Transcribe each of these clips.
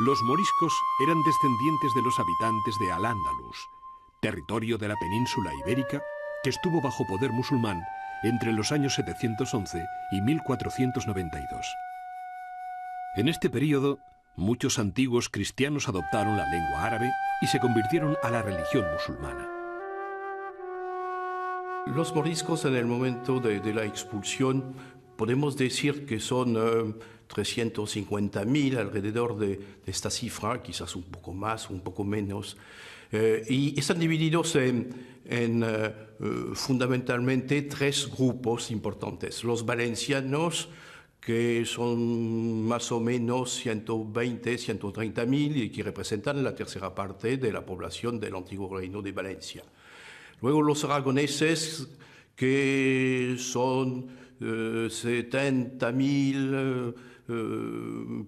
Los moriscos eran descendientes de los habitantes de Al-Ándalus, territorio de la península ibérica que estuvo bajo poder musulmán entre los años 711 y 1492. En este período, muchos antiguos cristianos adoptaron la lengua árabe y se convirtieron a la religión musulmana. Los moriscos en el momento de la expulsión podemos decir que son 350.000 alrededor de esta cifra, quizás un poco más, un poco menos, y están divididos en fundamentalmente tres grupos importantes. Los valencianos, que son más o menos 120.000, 130.000 y que representan la tercera parte de la población del antiguo reino de Valencia. Luego los aragoneses, que son 70.000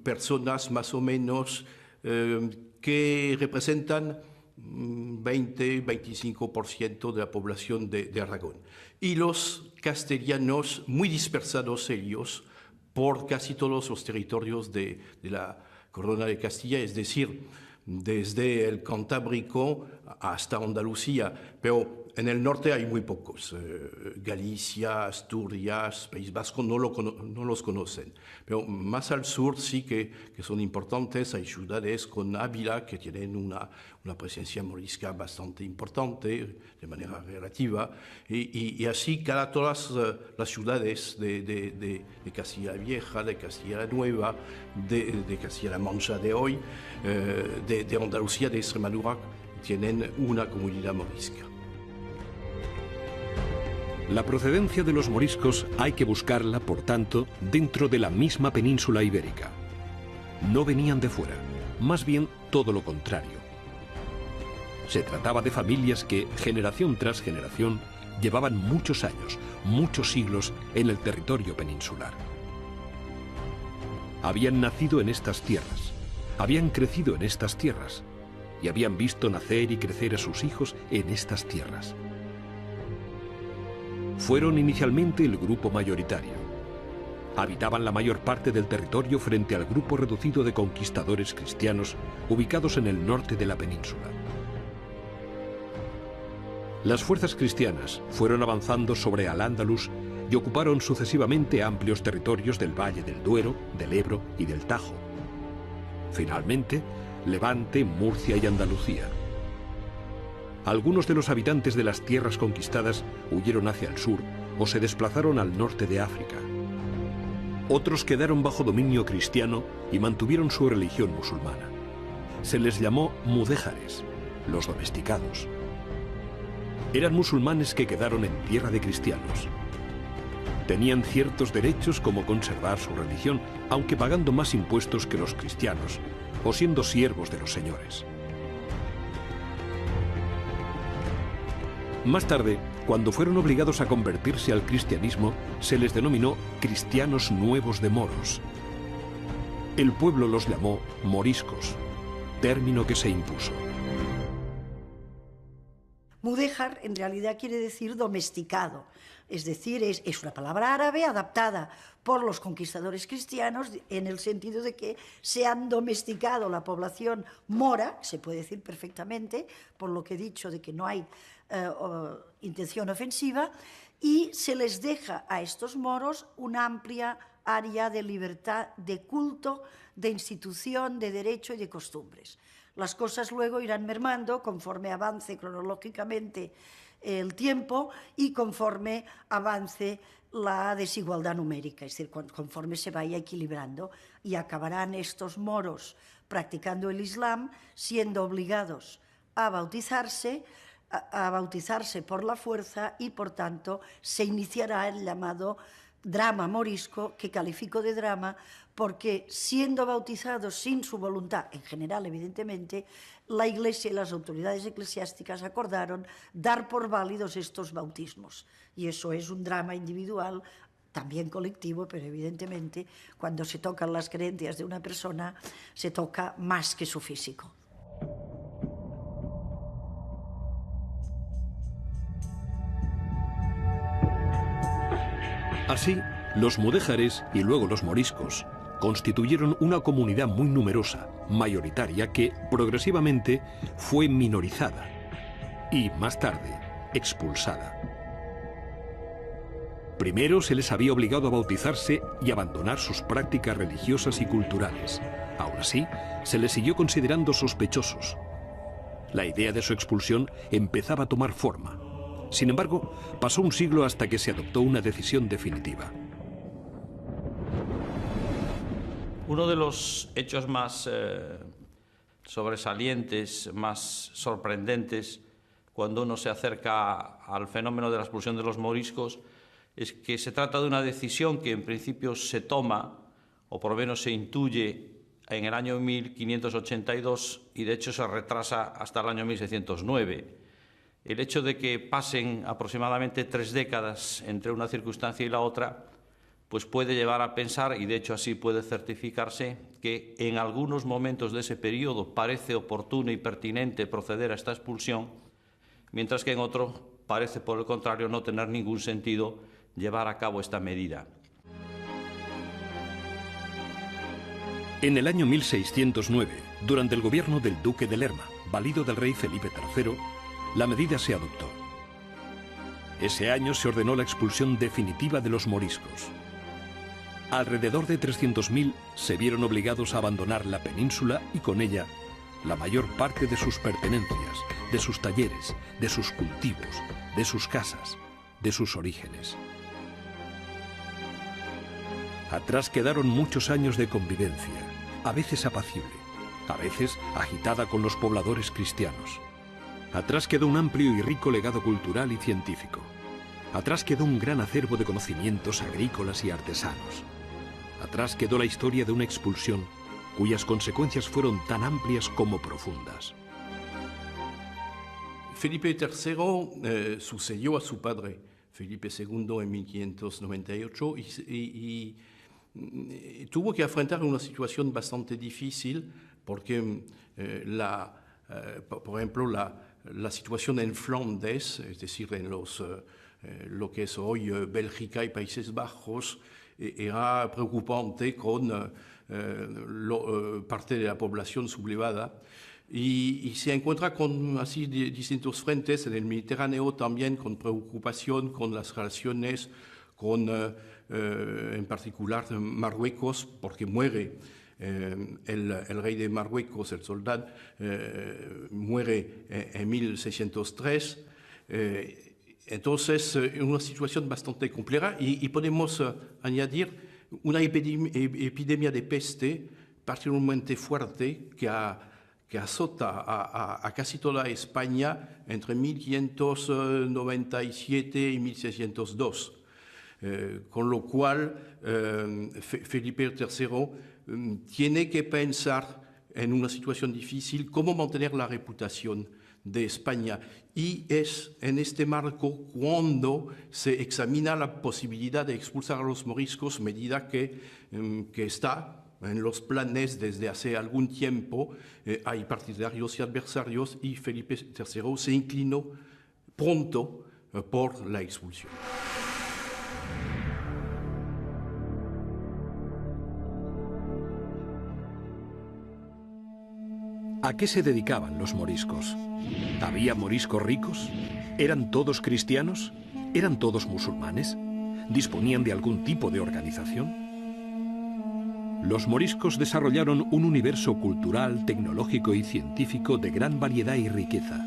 personas más o menos, que representan 20-25% de la población de Aragón. Y los castellanos, muy dispersados ellos, por casi todos los territorios de la Corona de Castilla, es decir, desde el Cantábrico hasta Andalucía, pero en el norte hay muy pocos. Galicia, Asturias, País Vasco no los conocen, pero más al sur sí que son importantes. Hay ciudades con Ávila que tienen una presencia morisca bastante importante de manera relativa, y así todas las ciudades de Castilla la Vieja, de Castilla la Nueva, de Castilla la Mancha de hoy, de Andalucía, de Extremadura, tienen una comunidad morisca. La procedencia de los moriscos hay que buscarla, por tanto, dentro de la misma península ibérica. No venían de fuera, más bien todo lo contrario. Se trataba de familias que, generación tras generación, llevaban muchos años, muchos siglos en el territorio peninsular. Habían nacido en estas tierras, habían crecido en estas tierras y habían visto nacer y crecer a sus hijos en estas tierras. Fueron inicialmente el grupo mayoritario. Habitaban la mayor parte del territorio frente al grupo reducido de conquistadores cristianos ubicados en el norte de la península. Las fuerzas cristianas fueron avanzando sobre Al-Ándalus y ocuparon sucesivamente amplios territorios del Valle del Duero, del Ebro y del Tajo. Finalmente, Levante, Murcia y Andalucía. Algunos de los habitantes de las tierras conquistadas huyeron hacia el sur o se desplazaron al norte de África. Otros quedaron bajo dominio cristiano y mantuvieron su religión musulmana. Se les llamó mudéjares, los domesticados. Eran musulmanes que quedaron en tierra de cristianos. Tenían ciertos derechos como conservar su religión, aunque pagando más impuestos que los cristianos o siendo siervos de los señores. Más tarde, cuando fueron obligados a convertirse al cristianismo, se les denominó cristianos nuevos de moros. El pueblo los llamó moriscos, término que se impuso. Mudéjar en realidad quiere decir domesticado, es decir, es una palabra árabe adaptada por los conquistadores cristianos en el sentido de que se han domesticado la población mora, se puede decir perfectamente, por lo que he dicho de que no hay intención ofensiva, y se les deja a estos moros una amplia área de libertad de culto, de institución, de derecho y de costumbres. Las cosas luego irán mermando conforme avance cronológicamente el tiempo y conforme avance la desigualdad numérica, es decir, conforme se vaya equilibrando, y acabarán estos moros practicando el Islam siendo obligados a bautizarse por la fuerza, y por tanto se iniciará el llamado drama morisco, que califico de drama porque, siendo bautizados sin su voluntad, en general evidentemente, la Iglesia y las autoridades eclesiásticas acordaron dar por válidos estos bautismos, y eso es un drama individual, también colectivo, pero evidentemente cuando se tocan las creencias de una persona se toca más que su físico. Así, los mudéjares y luego los moriscos, constituyeron una comunidad muy numerosa, mayoritaria, que progresivamente fue minorizada y, más tarde, expulsada. Primero se les había obligado a bautizarse y abandonar sus prácticas religiosas y culturales. Aún así, se les siguió considerando sospechosos. La idea de su expulsión empezaba a tomar forma. Sin embargo, pasó un siglo hasta que se adoptó una decisión definitiva. Uno de los hechos más sobresalientes, más sorprendentes, cuando uno se acerca al fenómeno de la expulsión de los moriscos, es que se trata de una decisión que en principio se toma, o por lo menos se intuye, en el año 1582 y de hecho se retrasa hasta el año 1609. El hecho de que pasen aproximadamente 3 décadas entre una circunstancia y la otra, pues puede llevar a pensar, y de hecho así puede certificarse, que en algunos momentos de ese periodo parece oportuno y pertinente proceder a esta expulsión, mientras que en otro parece, por el contrario, no tener ningún sentido llevar a cabo esta medida. En el año 1609, durante el gobierno del duque de Lerma, valido del rey Felipe III, la medida se adoptó. Ese año se ordenó la expulsión definitiva de los moriscos. Alrededor de 300.000 se vieron obligados a abandonar la península y con ella la mayor parte de sus pertenencias, de sus talleres, de sus cultivos, de sus casas, de sus orígenes. Atrás quedaron muchos años de convivencia, a veces apacible, a veces agitada con los pobladores cristianos. Atrás quedó un amplio y rico legado cultural y científico. Atrás quedó un gran acervo de conocimientos agrícolas y artesanos. Atrás quedó la historia de una expulsión cuyas consecuencias fueron tan amplias como profundas. Felipe III sucedió a su padre, Felipe II, en 1598 y tuvo que afrontar una situación bastante difícil porque, por ejemplo, la situación en Flandes, es decir, en lo que es hoy Bélgica y Países Bajos, era preocupante con parte de la población sublevada y se encuentra con así distintos frentes en el Mediterráneo también con preocupación con las relaciones con en particular Marruecos porque muere el rey de Marruecos, el soldado, muere en 1603. Entonces, una situación bastante compleja y podemos añadir una epidemia de peste particularmente fuerte que azota a casi toda España entre 1597 y 1602. Con lo cual, Felipe III tiene que pensar en una situación difícil cómo mantener la reputación de España. Y es en este marco cuando se examina la posibilidad de expulsar a los moriscos, medida que está en los planes desde hace algún tiempo. Hay partidarios y adversarios y Felipe III se inclinó pronto por la expulsión. ¿A qué se dedicaban los moriscos? ¿Había moriscos ricos? ¿Eran todos cristianos? ¿Eran todos musulmanes? ¿Disponían de algún tipo de organización? Los moriscos desarrollaron un universo cultural, tecnológico y científico de gran variedad y riqueza.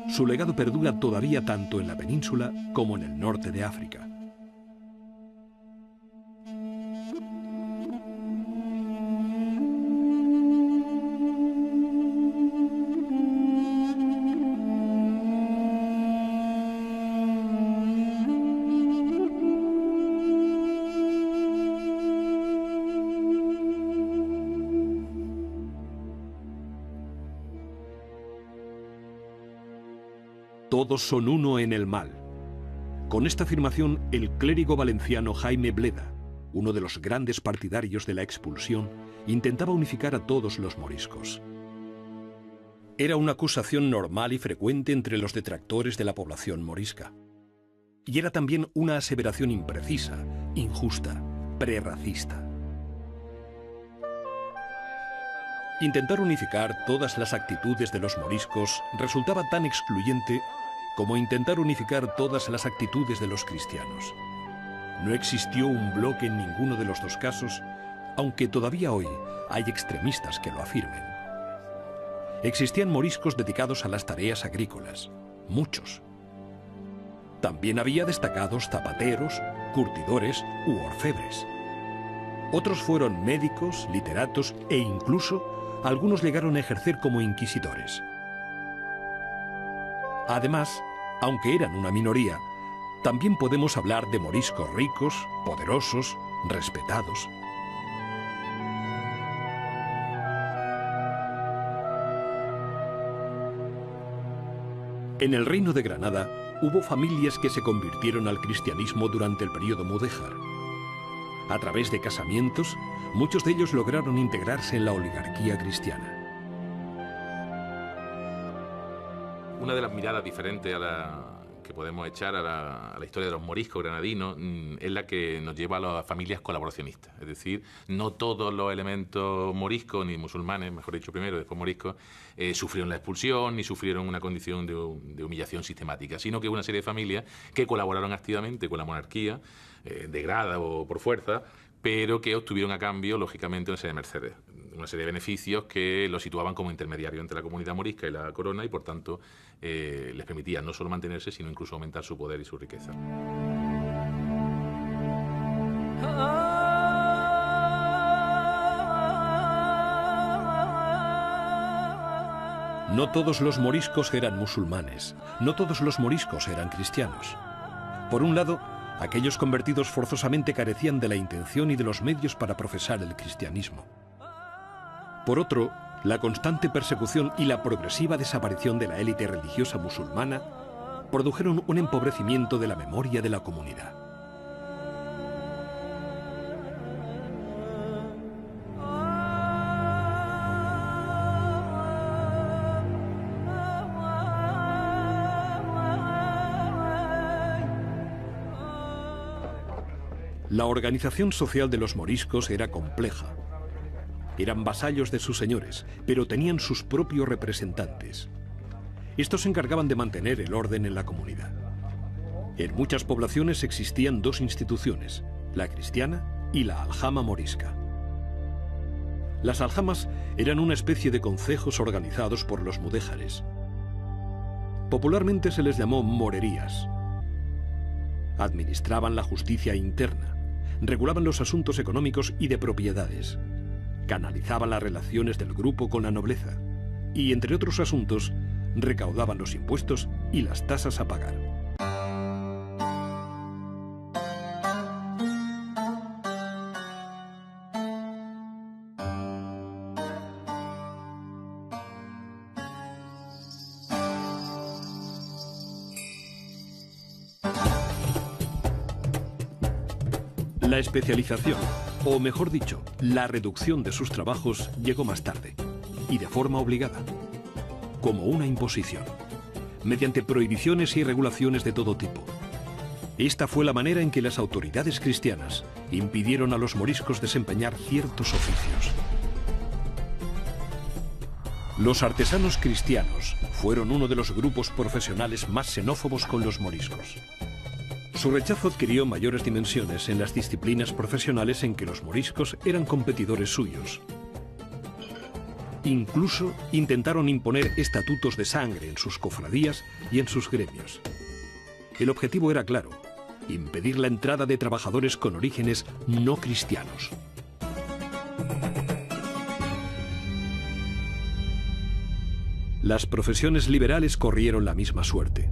Su legado perdura todavía tanto en la península como en el norte de África. Todos son uno en el mal. Con esta afirmación, el clérigo valenciano Jaime Bleda, uno de los grandes partidarios de la expulsión, intentaba unificar a todos los moriscos. Era una acusación normal y frecuente entre los detractores de la población morisca. Y era también una aseveración imprecisa, injusta, prerracista. Intentar unificar todas las actitudes de los moriscos resultaba tan excluyente como intentar unificar todas las actitudes de los cristianos. No existió un bloque en ninguno de los dos casos, aunque todavía hoy hay extremistas que lo afirmen. Existían moriscos dedicados a las tareas agrícolas, muchos. También había destacados zapateros, curtidores u orfebres. Otros fueron médicos, literatos e incluso algunos llegaron a ejercer como inquisidores. Además, aunque eran una minoría, también podemos hablar de moriscos ricos, poderosos, respetados. En el Reino de Granada hubo familias que se convirtieron al cristianismo durante el período mudéjar. A través de casamientos, muchos de ellos lograron integrarse en la oligarquía cristiana. Una de las miradas diferentes que podemos echar a la historia de los moriscos granadinos es la que nos lleva a las familias colaboracionistas. Es decir, no todos los elementos moriscos, ni musulmanes, mejor dicho primero, después moriscos, sufrieron la expulsión ni sufrieron una condición de humillación sistemática, sino que hubo una serie de familias que colaboraron activamente con la monarquía, de grada o por fuerza, pero que obtuvieron a cambio, lógicamente, una serie de mercedes, una serie de beneficios que los situaban como intermediarios entre la comunidad morisca y la corona y, por tanto, les permitían no solo mantenerse, sino incluso aumentar su poder y su riqueza. No todos los moriscos eran musulmanes, no todos los moriscos eran cristianos. Por un lado, aquellos convertidos forzosamente carecían de la intención y de los medios para profesar el cristianismo. Por otro, la constante persecución y la progresiva desaparición de la élite religiosa musulmana produjeron un empobrecimiento de la memoria de la comunidad. La organización social de los moriscos era compleja. Eran vasallos de sus señores, pero tenían sus propios representantes. Estos se encargaban de mantener el orden en la comunidad. En muchas poblaciones existían dos instituciones, la cristiana y la aljama morisca. Las aljamas eran una especie de concejos organizados por los mudéjares. Popularmente se les llamó morerías. Administraban la justicia interna, regulaban los asuntos económicos y de propiedades, canalizaban las relaciones del grupo con la nobleza y, entre otros asuntos, recaudaban los impuestos y las tasas a pagar. La especialización, o mejor dicho, la reducción de sus trabajos llegó más tarde, y de forma obligada, como una imposición, mediante prohibiciones y regulaciones de todo tipo. Esta fue la manera en que las autoridades cristianas impidieron a los moriscos desempeñar ciertos oficios. Los artesanos cristianos fueron uno de los grupos profesionales más xenófobos con los moriscos. Su rechazo adquirió mayores dimensiones en las disciplinas profesionales en que los moriscos eran competidores suyos. Incluso intentaron imponer estatutos de sangre en sus cofradías y en sus gremios. El objetivo era claro: impedir la entrada de trabajadores con orígenes no cristianos. Las profesiones liberales corrieron la misma suerte.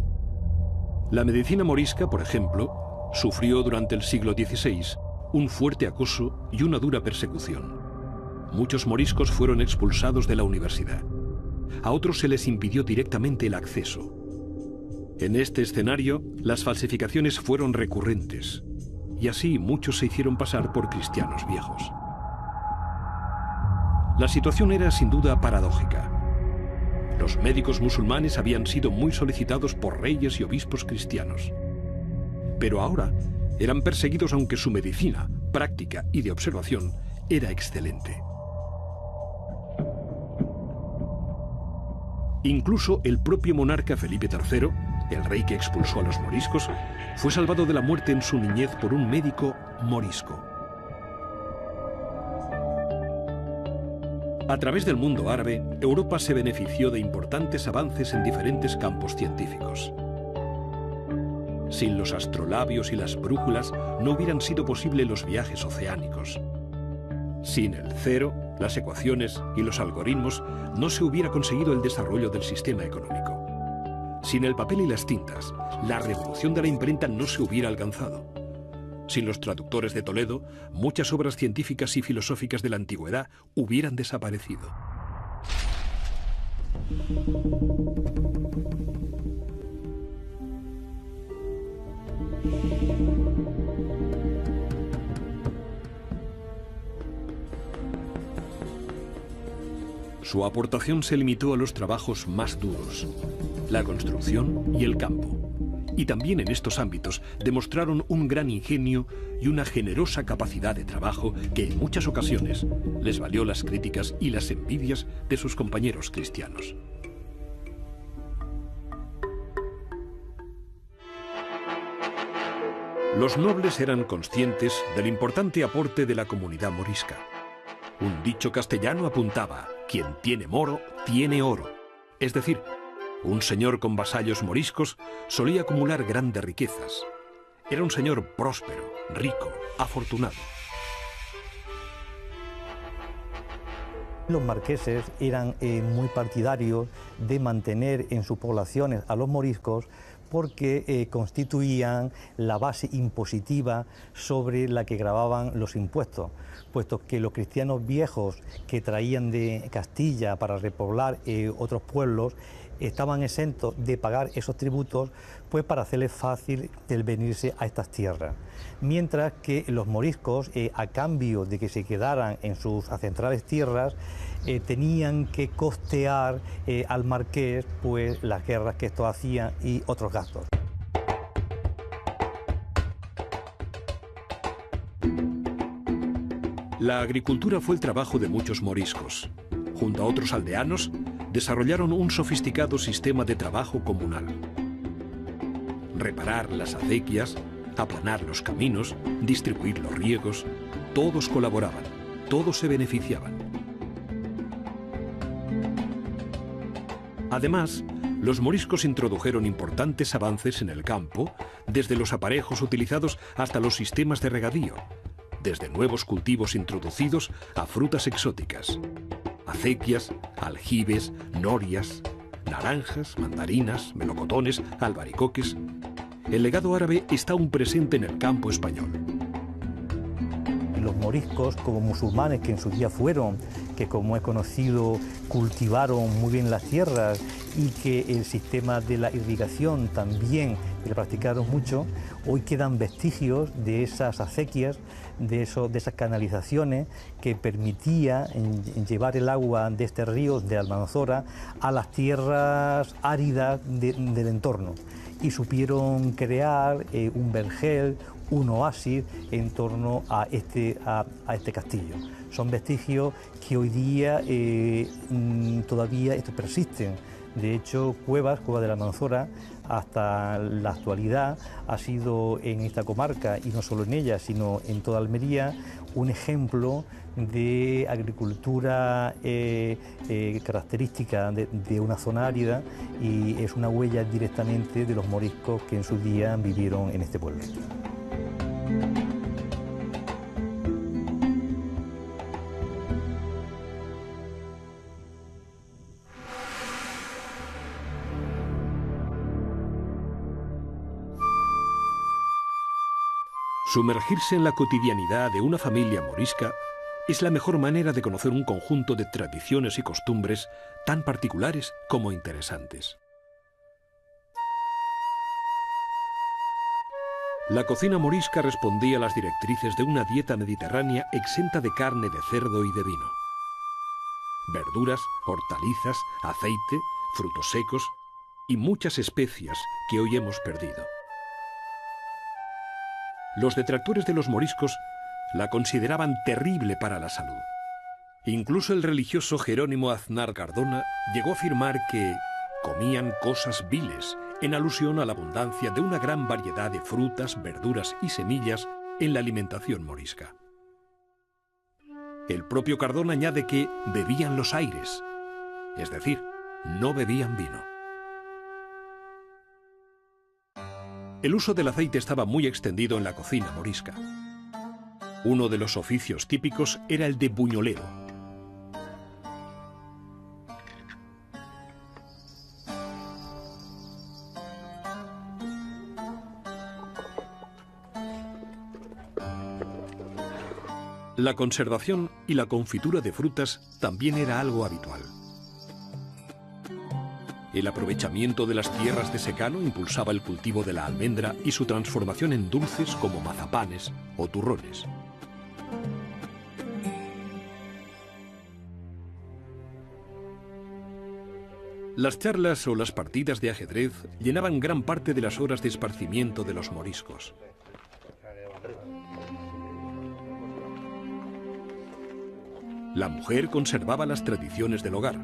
La medicina morisca, por ejemplo, sufrió durante el siglo XVI un fuerte acoso y una dura persecución. Muchos moriscos fueron expulsados de la universidad. A otros se les impidió directamente el acceso. En este escenario, las falsificaciones fueron recurrentes, y así muchos se hicieron pasar por cristianos viejos. La situación era sin duda paradójica. Los médicos musulmanes habían sido muy solicitados por reyes y obispos cristianos. Pero ahora eran perseguidos aunque su medicina, práctica y de observación era excelente. Incluso el propio monarca Felipe III, el rey que expulsó a los moriscos, fue salvado de la muerte en su niñez por un médico morisco. A través del mundo árabe, Europa se benefició de importantes avances en diferentes campos científicos. Sin los astrolabios y las brújulas no hubieran sido posibles los viajes oceánicos. Sin el cero, las ecuaciones y los algoritmos no se hubiera conseguido el desarrollo del sistema económico. Sin el papel y las tintas, la revolución de la imprenta no se hubiera alcanzado. Sin los traductores de Toledo, muchas obras científicas y filosóficas de la antigüedad hubieran desaparecido. Su aportación se limitó a los trabajos más duros, la construcción y el campo. Y también en estos ámbitos demostraron un gran ingenio y una generosa capacidad de trabajo que en muchas ocasiones les valió las críticas y las envidias de sus compañeros cristianos. Los nobles eran conscientes del importante aporte de la comunidad morisca. Un dicho castellano apuntaba: quien tiene moro, tiene oro. Es decir, un señor con vasallos moriscos solía acumular grandes riquezas. Era un señor próspero, rico, afortunado. Los marqueses eran muy partidarios de mantener en sus poblaciones a los moriscos porque constituían la base impositiva sobre la que gravaban los impuestos, puesto que los cristianos viejos que traían de Castilla para repoblar otros pueblos estaban exentos de pagar esos tributos, pues para hacerles fácil el venirse a estas tierras. Mientras que los moriscos, a cambio de que se quedaran en sus ancestrales tierras, tenían que costear al marqués pues las guerras que estos hacían y otros gastos. La agricultura fue el trabajo de muchos moriscos. Junto a otros aldeanos, desarrollaron un sofisticado sistema de trabajo comunal. Reparar las acequias, aplanar los caminos, distribuir los riegos, todos colaboraban, todos se beneficiaban. Además, los moriscos introdujeron importantes avances en el campo, desde los aparejos utilizados hasta los sistemas de regadío, desde nuevos cultivos introducidos a frutas exóticas. Acequias, aljibes, norias, naranjas, mandarinas, melocotones, albaricoques. El legado árabe está aún presente en el campo español. Los moriscos, como musulmanes que en su día fueron, que como es conocido cultivaron muy bien las tierras y que el sistema de la irrigación también lo practicaron mucho, hoy quedan vestigios de esas acequias, de esas canalizaciones que permitía llevar el agua de este río de Almanzora a las tierras áridas del entorno, y supieron crear un vergel, un oasis en torno a este castillo. Son vestigios que hoy día todavía persisten. De hecho, Cueva de la Almanzora, hasta la actualidad, ha sido en esta comarca, y no solo en ella, sino en toda Almería, un ejemplo de agricultura característica de una zona árida, y es una huella directamente de los moriscos que en su día vivieron en este pueblo. Sumergirse en la cotidianidad de una familia morisca es la mejor manera de conocer un conjunto de tradiciones y costumbres tan particulares como interesantes. La cocina morisca respondía a las directrices de una dieta mediterránea exenta de carne de cerdo y de vino. Verduras, hortalizas, aceite, frutos secos y muchas especias que hoy hemos perdido. Los detractores de los moriscos la consideraban terrible para la salud. Incluso el religioso Jerónimo Aznar Cardona llegó a afirmar que comían cosas viles, en alusión a la abundancia de una gran variedad de frutas, verduras y semillas en la alimentación morisca. El propio Cardón añade que bebían los aires, es decir, no bebían vino. El uso del aceite estaba muy extendido en la cocina morisca. Uno de los oficios típicos era el de buñolero. La conservación y la confitura de frutas también era algo habitual. El aprovechamiento de las tierras de secano impulsaba el cultivo de la almendra y su transformación en dulces como mazapanes o turrones. Las charlas o las partidas de ajedrez llenaban gran parte de las horas de esparcimiento de los moriscos. La mujer conservaba las tradiciones del hogar: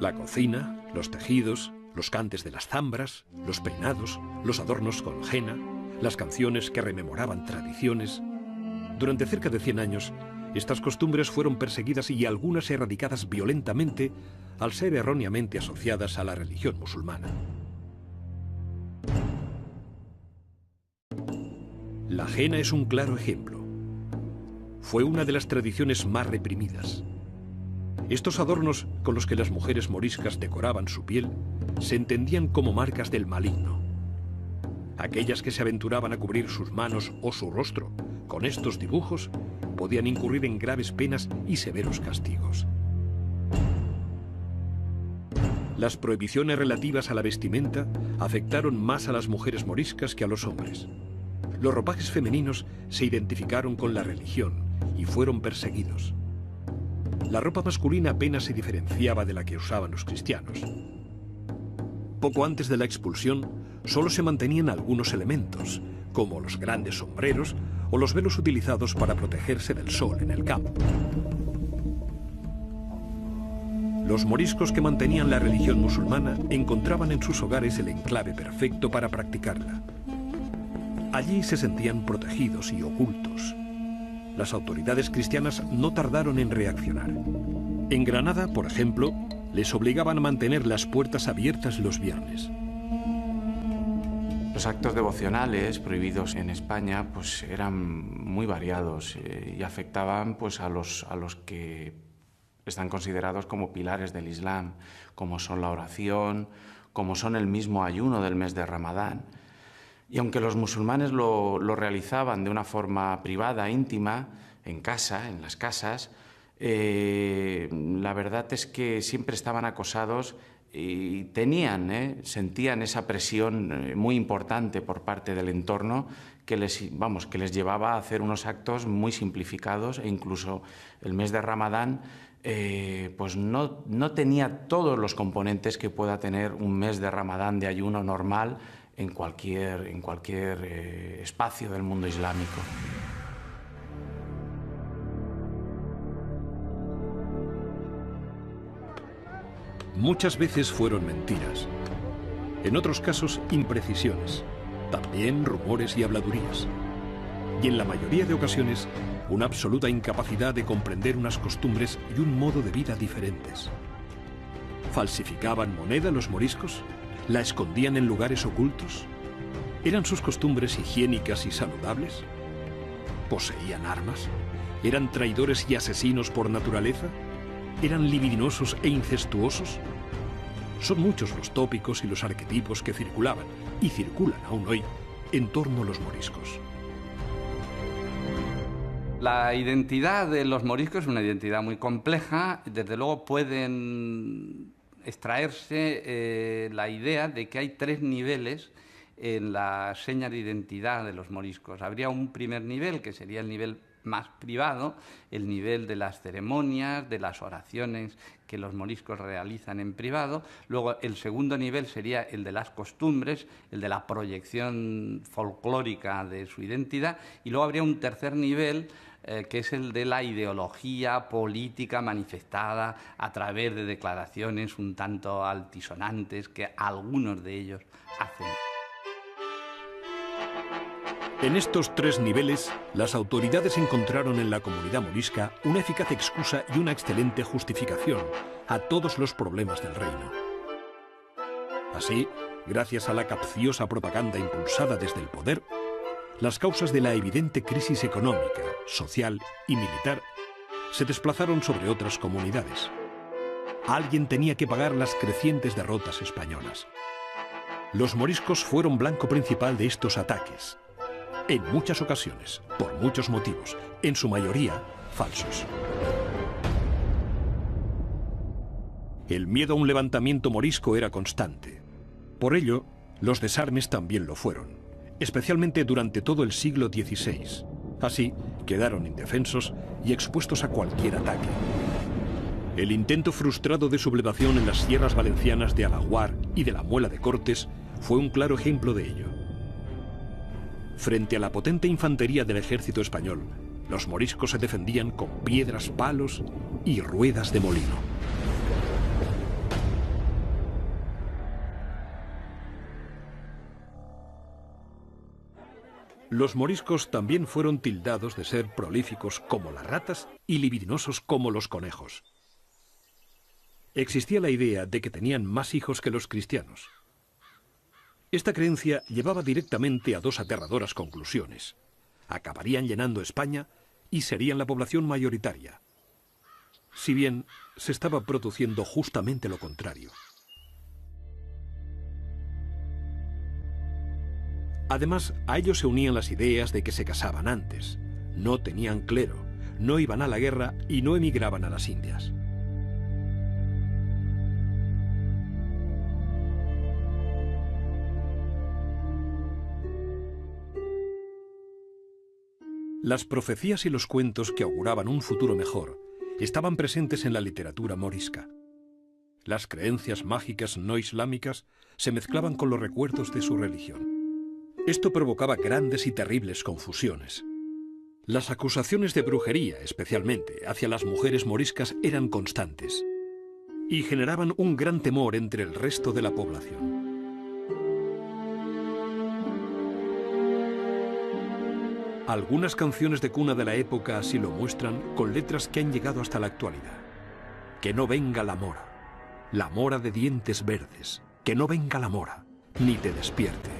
la cocina, los tejidos, los cantes de las zambras, los peinados, los adornos con henna, las canciones que rememoraban tradiciones. Durante cerca de 100 años, estas costumbres fueron perseguidas y algunas erradicadas violentamente al ser erróneamente asociadas a la religión musulmana. La henna es un claro ejemplo. Fue una de las tradiciones más reprimidas. Estos adornos con los que las mujeres moriscas decoraban su piel se entendían como marcas del maligno. Aquellas que se aventuraban a cubrir sus manos o su rostro con estos dibujos podían incurrir en graves penas y severos castigos. Las prohibiciones relativas a la vestimenta afectaron más a las mujeres moriscas que a los hombres. Los ropajes femeninos se identificaron con la religión y fueron perseguidos. La ropa masculina apenas se diferenciaba de la que usaban los cristianos. Poco antes de la expulsión, solo se mantenían algunos elementos, como los grandes sombreros o los velos utilizados para protegerse del sol en el campo. Los moriscos que mantenían la religión musulmana encontraban en sus hogares el enclave perfecto para practicarla. Allí se sentían protegidos y ocultos. Las autoridades cristianas no tardaron en reaccionar. En Granada, por ejemplo, les obligaban a mantener las puertas abiertas los viernes. Los actos devocionales prohibidos en España pues, eran muy variados y afectaban pues, a los que están considerados como pilares del Islam, como son la oración, como son el mismo ayuno del mes de Ramadán. Y aunque los musulmanes lo realizaban de una forma privada, íntima, en casa, en las casas, la verdad es que siempre estaban acosados y sentían esa presión muy importante por parte del entorno que les llevaba a hacer unos actos muy simplificados, e incluso el mes de Ramadán pues no tenía todos los componentes que pueda tener un mes de Ramadán de ayuno normal en cualquier espacio del mundo islámico. Muchas veces fueron mentiras. En otros casos, imprecisiones. También rumores y habladurías. Y en la mayoría de ocasiones, una absoluta incapacidad de comprender unas costumbres y un modo de vida diferentes. ¿Falsificaban moneda los moriscos? ¿La escondían en lugares ocultos? ¿Eran sus costumbres higiénicas y saludables? ¿Poseían armas? ¿Eran traidores y asesinos por naturaleza? ¿Eran libidinosos e incestuosos? Son muchos los tópicos y los arquetipos que circulaban, y circulan aún hoy, en torno a los moriscos. La identidad de los moriscos es una identidad muy compleja. Desde luego pueden extraerse la idea de que hay 3 niveles en la seña de identidad de los moriscos. Habría un primer nivel, que sería el nivel más privado, el nivel de las ceremonias, de las oraciones que los moriscos realizan en privado. Luego el segundo nivel sería el de las costumbres, el de la proyección folclórica de su identidad, y luego habría un tercer nivel que es el de la ideología política manifestada a través de declaraciones un tanto altisonantes que algunos de ellos hacen. En estos tres niveles, las autoridades encontraron en la comunidad morisca una eficaz excusa y una excelente justificación a todos los problemas del reino. Así, gracias a la capciosa propaganda impulsada desde el poder, las causas de la evidente crisis económica, social y militar se desplazaron sobre otras comunidades. Alguien tenía que pagar las crecientes derrotas españolas. Los moriscos fueron blanco principal de estos ataques, en muchas ocasiones, por muchos motivos, en su mayoría falsos. El miedo a un levantamiento morisco era constante. Por ello, los desarmes también lo fueron, especialmente durante todo el siglo XVI. Así, quedaron indefensos y expuestos a cualquier ataque. El intento frustrado de sublevación en las sierras valencianas de Alaguar y de la Muela de Cortes fue un claro ejemplo de ello. Frente a la potente infantería del ejército español, los moriscos se defendían con piedras, palos y ruedas de molino. Los moriscos también fueron tildados de ser prolíficos como las ratas y libidinosos como los conejos. Existía la idea de que tenían más hijos que los cristianos. Esta creencia llevaba directamente a dos aterradoras conclusiones. Acabarían llenando España y serían la población mayoritaria. Si bien se estaba produciendo justamente lo contrario. Además, a ello se unían las ideas de que se casaban antes, no tenían clero, no iban a la guerra y no emigraban a las Indias. Las profecías y los cuentos que auguraban un futuro mejor estaban presentes en la literatura morisca. Las creencias mágicas no islámicas se mezclaban con los recuerdos de su religión. Esto provocaba grandes y terribles confusiones. Las acusaciones de brujería, especialmente hacia las mujeres moriscas, eran constantes y generaban un gran temor entre el resto de la población. Algunas canciones de cuna de la época así lo muestran, con letras que han llegado hasta la actualidad. Que no venga la mora de dientes verdes, que no venga la mora, ni te despierte.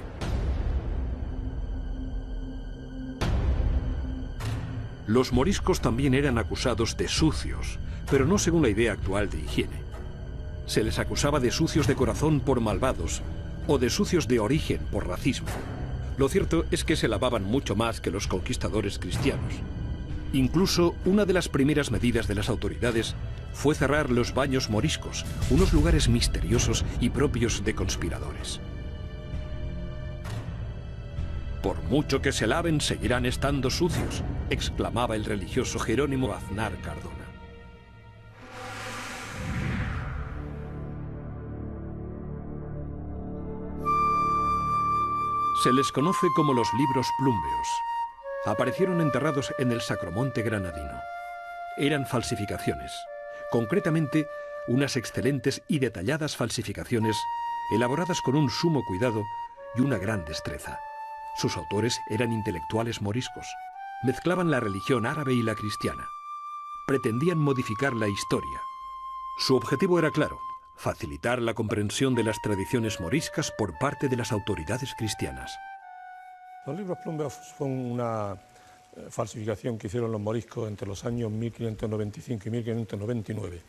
Los moriscos también eran acusados de sucios, pero no según la idea actual de higiene. Se les acusaba de sucios de corazón por malvados, o de sucios de origen por racismo. Lo cierto es que se lavaban mucho más que los conquistadores cristianos. Incluso una de las primeras medidas de las autoridades fue cerrar los baños moriscos, unos lugares misteriosos y propios de conspiradores. Por mucho que se laven, seguirán estando sucios, exclamaba el religioso Jerónimo Aznar Cardona. Se les conoce como los libros plúmbeos. Aparecieron enterrados en el Sacromonte granadino. Eran falsificaciones, concretamente unas excelentes y detalladas falsificaciones elaboradas con un sumo cuidado y una gran destreza. Sus autores eran intelectuales moriscos. Mezclaban la religión árabe y la cristiana. Pretendían modificar la historia. Su objetivo era claro: facilitar la comprensión de las tradiciones moriscas por parte de las autoridades cristianas. Los libros plúmbeos fueron una falsificación que hicieron los moriscos entre los años 1595 y 1599,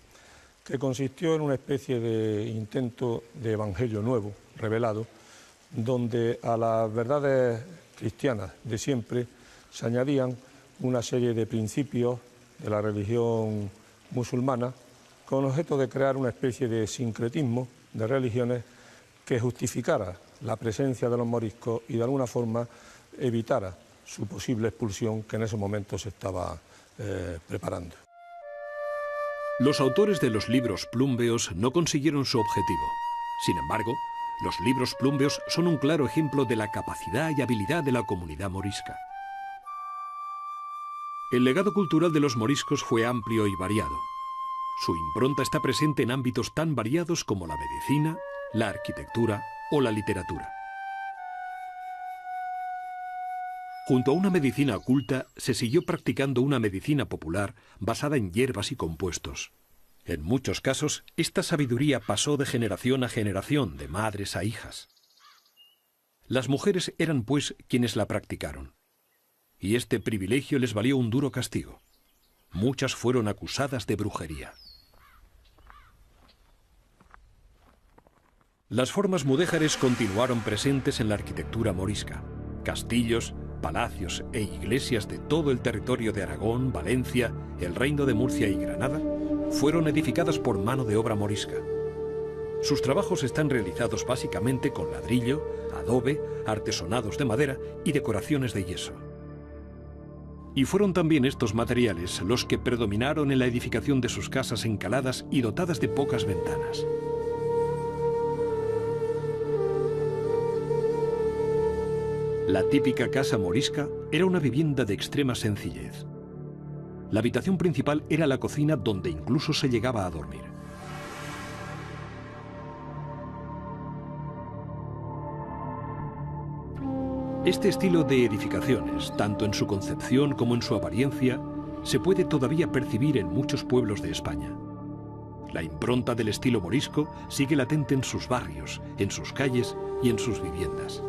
que consistió en una especie de intento de evangelio nuevo, revelado, donde a las verdades cristianas de siempre se añadían una serie de principios de la religión musulmana, con objeto de crear una especie de sincretismo de religiones que justificara la presencia de los moriscos y de alguna forma evitara su posible expulsión, que en ese momento se estaba preparando. Los autores de los libros plúmbeos no consiguieron su objetivo. Sin embargo, los libros plúmbeos son un claro ejemplo de la capacidad y habilidad de la comunidad morisca. El legado cultural de los moriscos fue amplio y variado. Su impronta está presente en ámbitos tan variados como la medicina, la arquitectura o la literatura. Junto a una medicina oculta, se siguió practicando una medicina popular basada en hierbas y compuestos. En muchos casos, esta sabiduría pasó de generación a generación, de madres a hijas. Las mujeres eran, pues, quienes la practicaron. Y este privilegio les valió un duro castigo. Muchas fueron acusadas de brujería. Las formas mudéjares continuaron presentes en la arquitectura morisca. Castillos, palacios e iglesias de todo el territorio de Aragón, Valencia, el Reino de Murcia y Granada fueron edificadas por mano de obra morisca. Sus trabajos están realizados básicamente con ladrillo, adobe, artesonados de madera y decoraciones de yeso. Y fueron también estos materiales los que predominaron en la edificación de sus casas encaladas y dotadas de pocas ventanas. La típica casa morisca era una vivienda de extrema sencillez. La habitación principal era la cocina, donde incluso se llegaba a dormir. Este estilo de edificaciones, tanto en su concepción como en su apariencia, se puede todavía percibir en muchos pueblos de España. La impronta del estilo morisco sigue latente en sus barrios, en sus calles y en sus viviendas.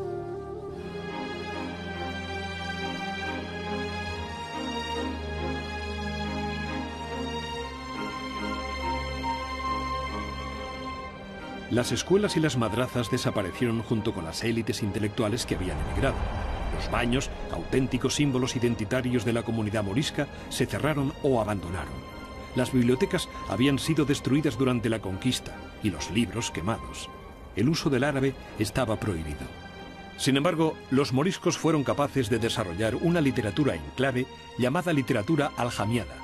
Las escuelas y las madrazas desaparecieron junto con las élites intelectuales que habían emigrado. Los baños, auténticos símbolos identitarios de la comunidad morisca, se cerraron o abandonaron. Las bibliotecas habían sido destruidas durante la conquista y los libros quemados. El uso del árabe estaba prohibido. Sin embargo, los moriscos fueron capaces de desarrollar una literatura en clave llamada literatura aljamiada.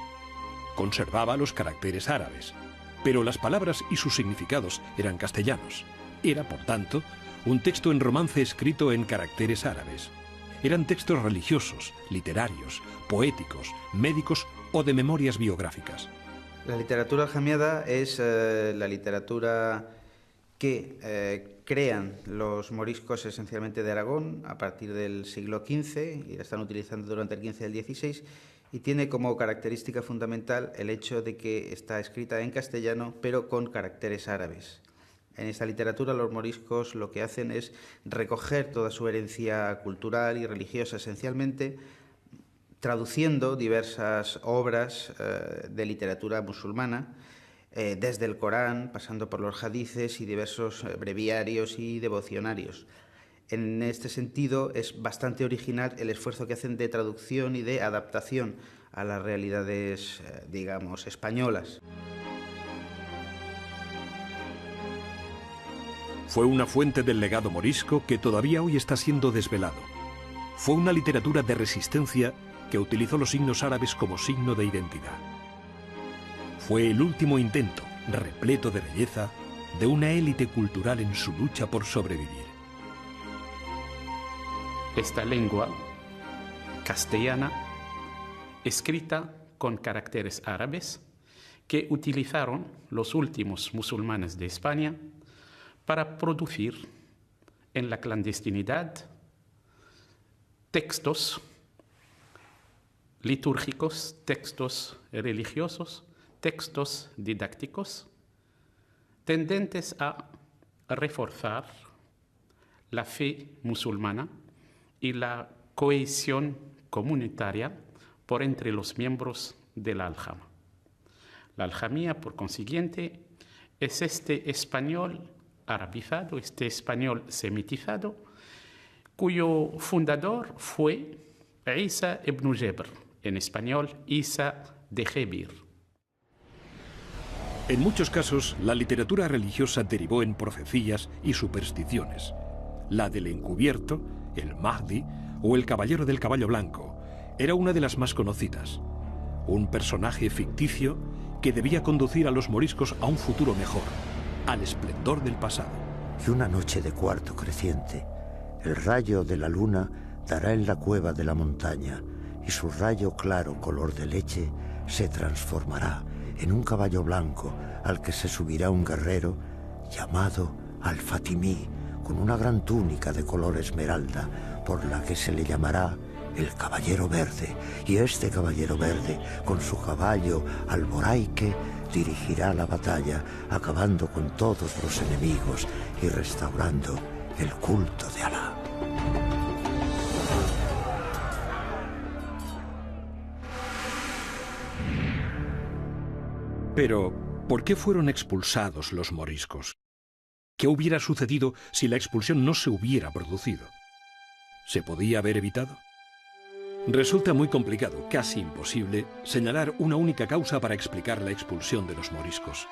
Conservaba los caracteres árabes, pero las palabras y sus significados eran castellanos. Era, por tanto, un texto en romance escrito en caracteres árabes. Eran textos religiosos, literarios, poéticos, médicos o de memorias biográficas. La literatura aljamiada es la literatura que crean los moriscos esencialmente de Aragón a partir del siglo XV y la están utilizando durante el XV y el XVI, y tiene como característica fundamental el hecho de que está escrita en castellano pero con caracteres árabes. En esta literatura los moriscos lo que hacen es recoger toda su herencia cultural y religiosa esencialmente, traduciendo diversas obras de literatura musulmana, desde el Corán, pasando por los hadices y diversos breviarios y devocionarios. En este sentido, es bastante original el esfuerzo que hacen de traducción y de adaptación a las realidades, digamos, españolas. Fue una fuente del legado morisco que todavía hoy está siendo desvelado. Fue una literatura de resistencia que utilizó los signos árabes como signo de identidad. Fue el último intento, repleto de belleza, de una élite cultural en su lucha por sobrevivir. Esta lengua castellana, escrita con caracteres árabes, que utilizaron los últimos musulmanes de España para producir en la clandestinidad textos litúrgicos, textos religiosos, textos didácticos, tendentes a reforzar la fe musulmana y la cohesión comunitaria por entre los miembros de la aljama. La aljamía, por consiguiente, es este español arabizado, este español semitizado, cuyo fundador fue Isa ibn Jebr, en español Isa de Jebir. En muchos casos, la literatura religiosa derivó en profecías y supersticiones. La del encubierto, el Mahdi o el caballero del caballo blanco, era una de las más conocidas. Un personaje ficticio que debía conducir a los moriscos a un futuro mejor, al esplendor del pasado. Y una noche de cuarto creciente, el rayo de la luna dará en la cueva de la montaña y su rayo claro color de leche se transformará en un caballo blanco al que se subirá un guerrero llamado Al-Fatimí, con una gran túnica de color esmeralda, por la que se le llamará el Caballero Verde, y este Caballero Verde, con su caballo Alboraique, dirigirá la batalla, acabando con todos los enemigos y restaurando el culto de Alá. Pero, ¿por qué fueron expulsados los moriscos? ¿Qué hubiera sucedido si la expulsión no se hubiera producido? ¿Se podía haber evitado? Resulta muy complicado, casi imposible, señalar una única causa para explicar la expulsión de los moriscos.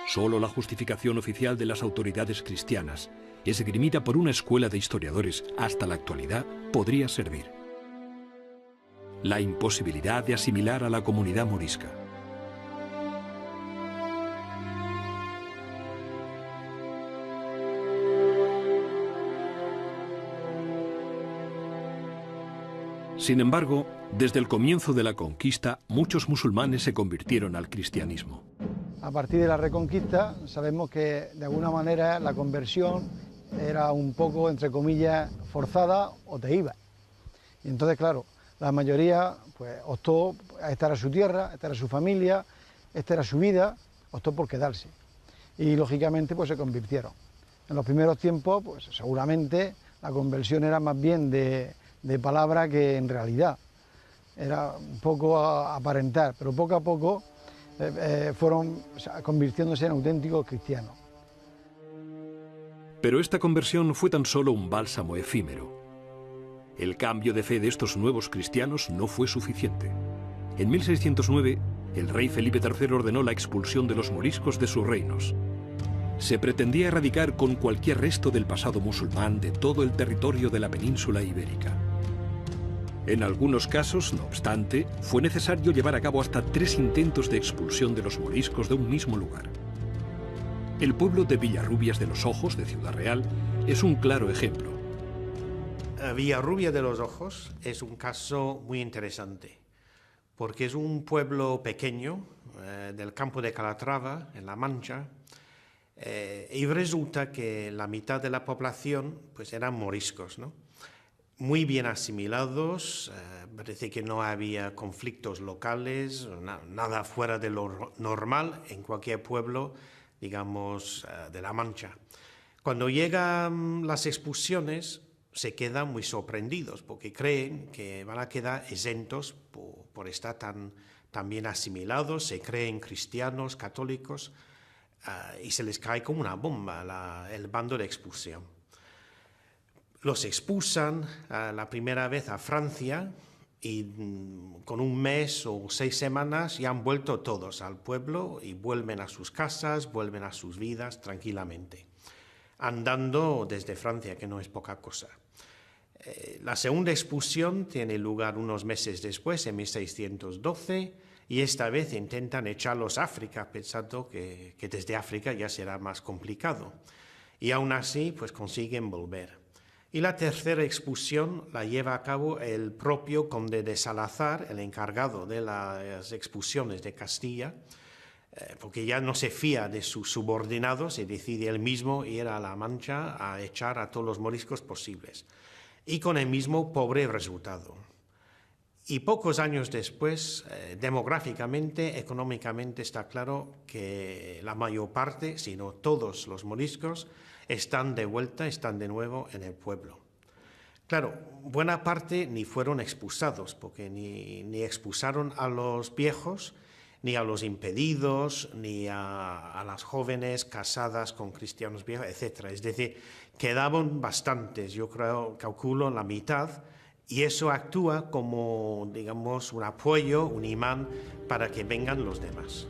Solo la justificación oficial de las autoridades cristianas, esgrimida por una escuela de historiadores hasta la actualidad, podría servir. La imposibilidad de asimilar a la comunidad morisca. Sin embargo, desde el comienzo de la conquista, muchos musulmanes se convirtieron al cristianismo. A partir de la Reconquista sabemos que de alguna manera la conversión era un poco, entre comillas, forzada o te iba. Y entonces, claro, la mayoría pues optó, esta era su tierra, esta era su familia, esta era su vida, optó por quedarse. Y lógicamente pues se convirtieron. En los primeros tiempos, pues seguramente la conversión era más bien de palabra que en realidad. Era un poco aparentar, pero poco a poco fueron convirtiéndose en auténticos cristianos. Pero esta conversión fue tan solo un bálsamo efímero. El cambio de fe de estos nuevos cristianos no fue suficiente. En 1609, el rey Felipe III ordenó la expulsión de los moriscos de sus reinos. Se pretendía erradicar con cualquier resto del pasado musulmán de todo el territorio de la península ibérica. En algunos casos, no obstante, fue necesario llevar a cabo hasta 3 intentos de expulsión de los moriscos de un mismo lugar. El pueblo de Villarrubias de los Ojos, de Ciudad Real, es un claro ejemplo. Villarrubia de los Ojos es un caso muy interesante, porque es un pueblo pequeño del campo de Calatrava, en La Mancha, y resulta que la mitad de la población pues, eran moriscos, ¿no? Muy bien asimilados, parece que no había conflictos locales, nada fuera de lo normal en cualquier pueblo, digamos, de La Mancha. Cuando llegan las expulsiones, se quedan muy sorprendidos porque creen que van a quedar exentos por estar tan bien asimilados, se creen cristianos, católicos, y se les cae como una bomba el bando de expulsión. Los expulsan la primera vez a Francia y con un mes o 6 semanas ya han vuelto todos al pueblo y vuelven a sus casas, vuelven a sus vidas tranquilamente, andando desde Francia, que no es poca cosa. La segunda expulsión tiene lugar unos meses después, en 1612, y esta vez intentan echarlos a África, pensando que desde África ya será más complicado. Y aún así, pues consiguen volver. Y la tercera expulsión la lleva a cabo el propio conde de Salazar, el encargado de las expulsiones de Castilla, porque ya no se fía de sus subordinados y decide él mismo ir a La Mancha a echar a todos los moriscos posibles. Y con el mismo pobre resultado. Y pocos años después, demográficamente, económicamente, está claro que la mayor parte, si no todos los moriscos, están de vuelta, están de nuevo en el pueblo. Claro, buena parte ni fueron expulsados, porque ni expulsaron a los viejos, ni a los impedidos, ni a las jóvenes casadas con cristianos viejos, etc. Es decir, quedaban bastantes, yo creo, calculo la mitad, y eso actúa como, digamos, un apoyo, un imán para que vengan los demás.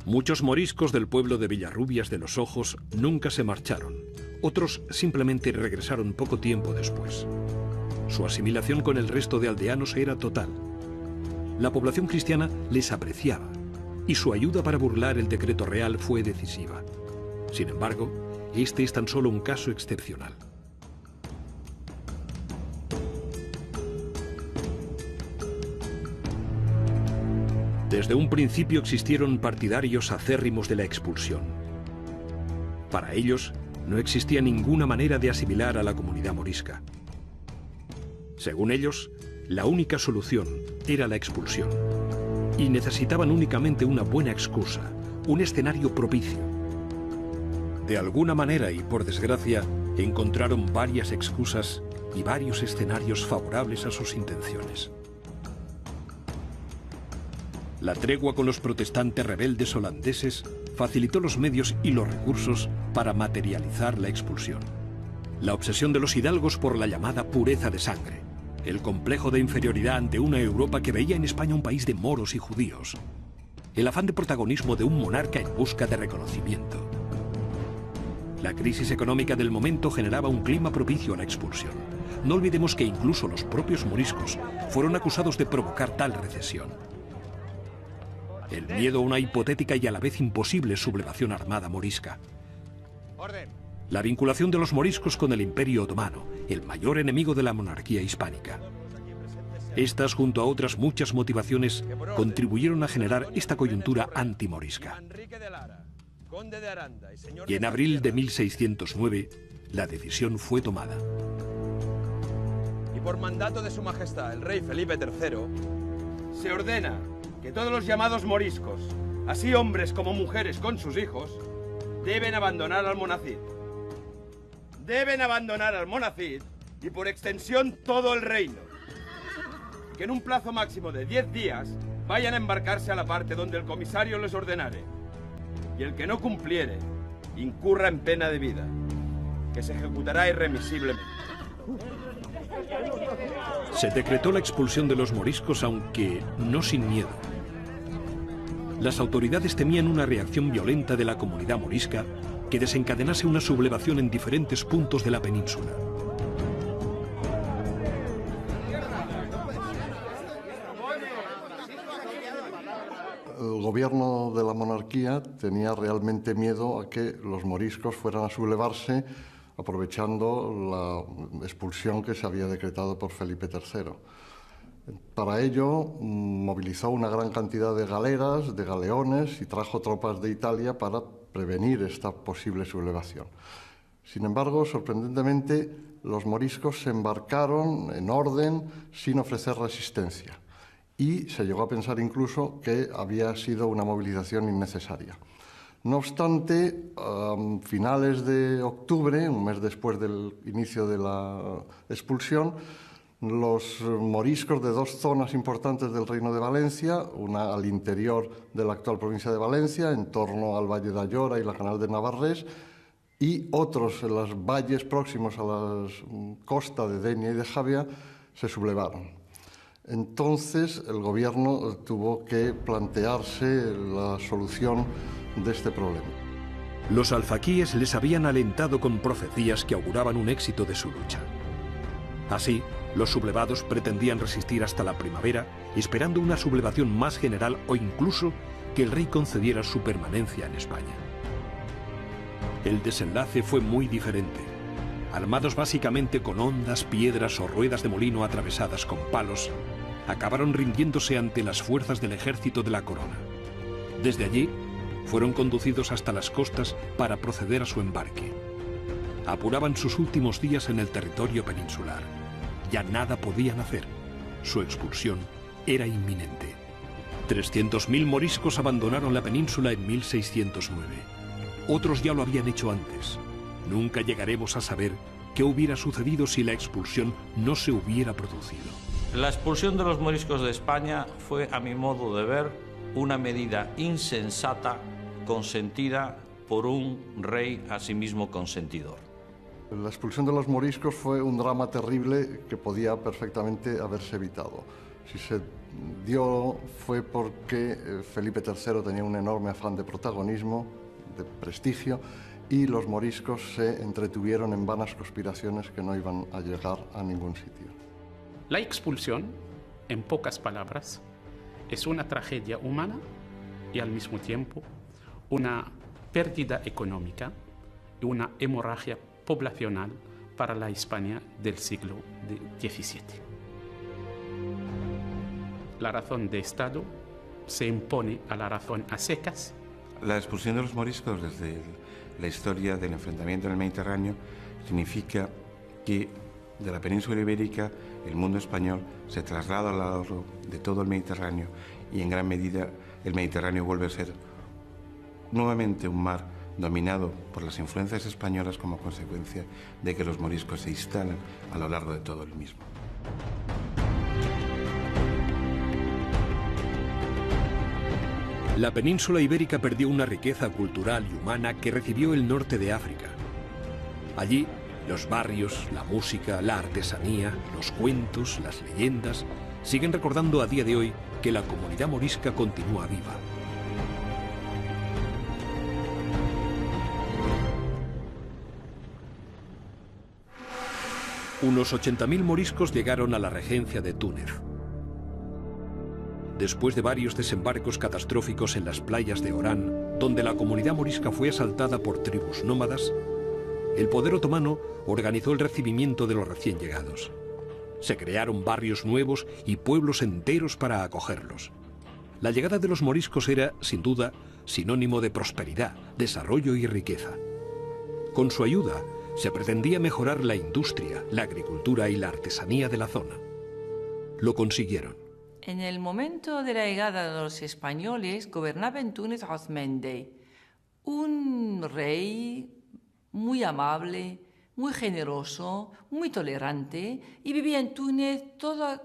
Muchos moriscos del pueblo de Villarrubias de los Ojos nunca se marcharon. Otros simplemente regresaron poco tiempo después. Su asimilación con el resto de aldeanos era total. La población cristiana les apreciaba y su ayuda para burlar el decreto real fue decisiva. Sin embargo, este es tan solo un caso excepcional. Desde un principio existieron partidarios acérrimos de la expulsión. Para ellos, no existía ninguna manera de asimilar a la comunidad morisca. Según ellos, la única solución era la expulsión. Y necesitaban únicamente una buena excusa, un escenario propicio. De alguna manera y por desgracia, encontraron varias excusas y varios escenarios favorables a sus intenciones. La tregua con los protestantes rebeldes holandeses facilitó los medios y los recursos para materializar la expulsión. La obsesión de los hidalgos por la llamada pureza de sangre, el complejo de inferioridad ante una Europa que veía en España un país de moros y judíos, el afán de protagonismo de un monarca en busca de reconocimiento. La crisis económica del momento generaba un clima propicio a la expulsión. No olvidemos que incluso los propios moriscos fueron acusados de provocar tal recesión. El miedo a una hipotética y a la vez imposible sublevación armada morisca. La vinculación de los moriscos con el Imperio Otomano, el mayor enemigo de la monarquía hispánica. Estas, junto a otras muchas motivaciones, contribuyeron a generar esta coyuntura antimorisca. Y en abril de 1609, la decisión fue tomada. Y por mandato de Su Majestad, el rey Felipe III, se ordena que todos los llamados moriscos, así hombres como mujeres con sus hijos, deben abandonar Almonacid. Deben abandonar Almonacid y por extensión todo el reino. Que en un plazo máximo de 10 días vayan a embarcarse a la parte donde el comisario les ordenare. Y el que no cumpliere, incurra en pena de vida, que se ejecutará irremisiblemente. Se decretó la expulsión de los moriscos, aunque no sin miedo. Las autoridades temían una reacción violenta de la comunidad morisca que desencadenase una sublevación en diferentes puntos de la península. El gobierno de la monarquía tenía realmente miedo a que los moriscos fueran a sublevarse aprovechando la expulsión que se había decretado por Felipe III. Para ello movilizó una gran cantidad de galeras, de galeones y trajo tropas de Italia para prevenir esta posible sublevación. Sin embargo, sorprendentemente, los moriscos se embarcaron en orden sin ofrecer resistencia y se llegó a pensar incluso que había sido una movilización innecesaria. No obstante, a finales de octubre, un mes después del inicio de la expulsión, los moriscos de dos zonas importantes del Reino de Valencia, una al interior de la actual provincia de Valencia, en torno al Valle de Ayora y la Canal de Navarrés, y otros en los valles próximos a la costa de Denia y de Javia, se sublevaron. Entonces, el gobierno tuvo que plantearse la solución de este problema. Los alfaquíes les habían alentado con profecías que auguraban un éxito de su lucha. Así, los sublevados pretendían resistir hasta la primavera, esperando una sublevación más general o incluso que el rey concediera su permanencia en España. El desenlace fue muy diferente. Armados básicamente con hondas, piedras o ruedas de molino atravesadas con palos, acabaron rindiéndose ante las fuerzas del ejército de la corona. Desde allí, fueron conducidos hasta las costas para proceder a su embarque. Apuraban sus últimos días en el territorio peninsular. Ya nada podían hacer. Su expulsión era inminente. 300.000 moriscos abandonaron la península en 1609. Otros ya lo habían hecho antes. Nunca llegaremos a saber qué hubiera sucedido si la expulsión no se hubiera producido. La expulsión de los moriscos de España fue, a mi modo de ver, una medida insensata consentida por un rey asimismo consentidor. La expulsión de los moriscos fue un drama terrible que podía perfectamente haberse evitado. Si se fue porque Felipe III tenía un enorme afán de protagonismo, de prestigio, y los moriscos se entretuvieron en vanas conspiraciones que no iban a llegar a ningún sitio. La expulsión, en pocas palabras, es una tragedia humana y al mismo tiempo una pérdida económica y una hemorragia poblacional para la España del siglo XVII. La razón de Estado se impone a la razón a secas. La expulsión de los moriscos desde la historia del enfrentamiento en el Mediterráneo significa que de la península ibérica el mundo español se traslada a lo largo de todo el Mediterráneo y en gran medida el Mediterráneo vuelve a ser nuevamente un mar dominado por las influencias españolas como consecuencia de que los moriscos se instalan a lo largo de todo el mismo. La península ibérica perdió una riqueza cultural y humana que recibió el norte de África. Allí, los barrios, la música, la artesanía, los cuentos, las leyendas, siguen recordando a día de hoy que la comunidad morisca continúa viva. Unos 80.000 moriscos llegaron a la regencia de Túnez. Después de varios desembarcos catastróficos en las playas de Orán, donde la comunidad morisca fue asaltada por tribus nómadas, el poder otomano organizó el recibimiento de los recién llegados. Se crearon barrios nuevos y pueblos enteros para acogerlos. La llegada de los moriscos era, sin duda, sinónimo de prosperidad, desarrollo y riqueza. Con su ayuda, se pretendía mejorar la industria, la agricultura y la artesanía de la zona. Lo consiguieron. En el momento de la llegada de los españoles, gobernaba en Túnez Othman Bey, un rey muy amable, muy generoso, muy tolerante, y vivía en Túnez todas